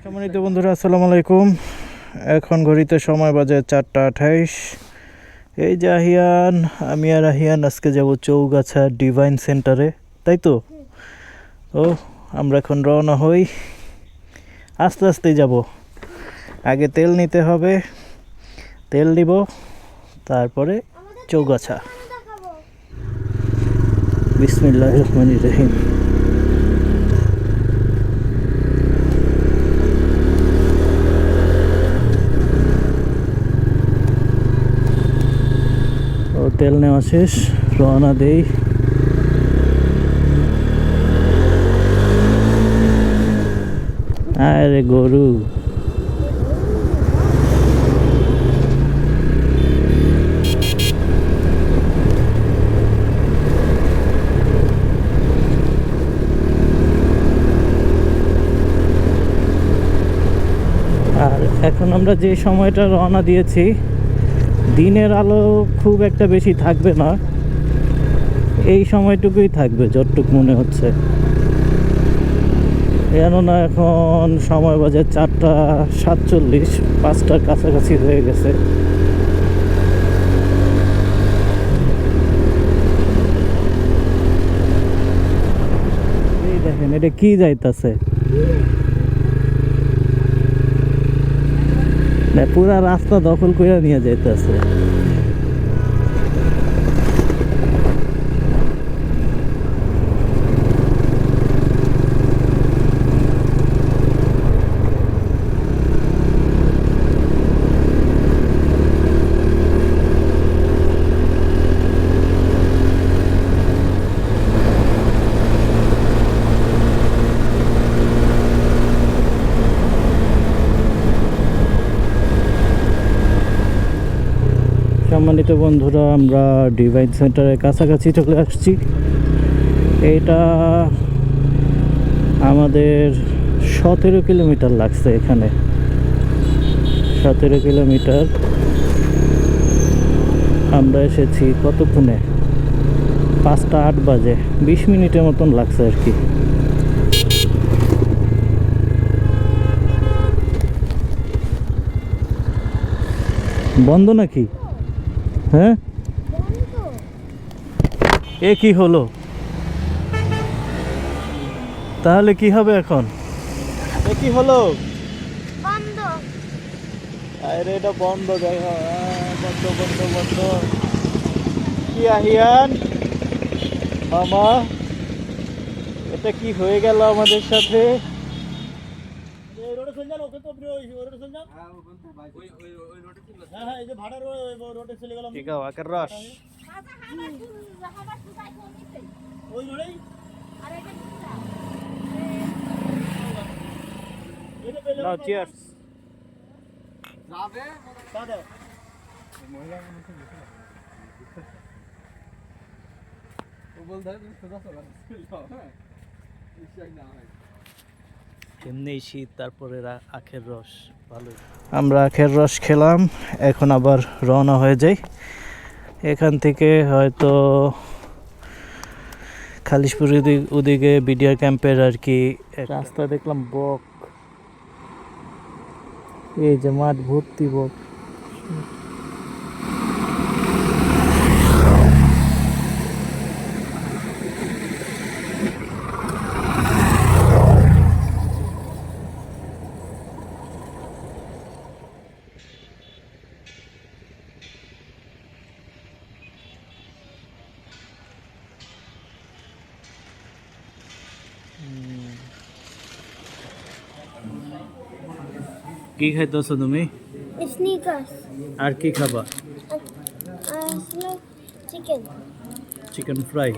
সম্মানিত বন্ধুরা, আসসালামু আলাইকুম। এখন ঘড়িতে সময় বাজে 4:28। এই যে আহিয়ান, আমি আর আহিয়ান আজকে যাব চৌগাছা ডিভাইন সেন্টারে, তাই তো? ও আমরা এখন রওনা হই, আস্তে আস্তেই যাব। আগে তেল নিতে হবে, তেল নিব, তারপরে চৌগাছা। বিসমিল্লাহির রহমানির রহিম। তেল নেওয়া শেষ, রওনা দেই। আরে গরু, আর এখন আমরা যে সময়টা রওনা দিয়েছি, দিনের আলো খুব একটা বেশি থাকবে না, এই সময়টুকুই থাকবে যতটুকু মনে হচ্ছে। কেননা এখন সময় বাজে 4:47, 5টার কাছাকাছি হয়ে গেছে। এই দেখেন, এটা কি যাইতাছে, পুরা রাস্তা দখল করে নিয়ে যাইতেছে। সম্মানিত বন্ধুরা, আমরা ডিভাইন সেন্টারের কাছাকাছি চলে আসছি। এটা আমাদের 17 কিলোমিটার লাগছে এখানে, 17 কিলোমিটার। আমরা এসেছি কতক্ষণে? 5:08 বাজে, 20 মিনিটের মতন লাগছে আর কি। বন্ধ নাকি? হ্যাঁ, এ কি হলো? তাহলে কি হবে এখন? এ কি হলো? বন্ধ। আরে এটা বন্ধ, দেখো, বন্ধ বন্ধ বন্ধ। কি আহিয়ান মামা, এটা কি হয়ে গেল আমাদের সাথে? এমনি শীত, তারপরে আখের রস, ভালোই। আমরা আখের রস খেলাম, এখন আবার রওনা হয়ে যাই। এখান থেকে হয়তো খালিশপুর ওদিকে বিডিআর ক্যাম্পের আর কি রাস্তা দেখলাম। বক, এই যে মাঠ ভর্তি বক। কি খাইতেছো তুমি? স্নিকার্স। আর কি খাবা? আসলে চিকেন। Chicken fry.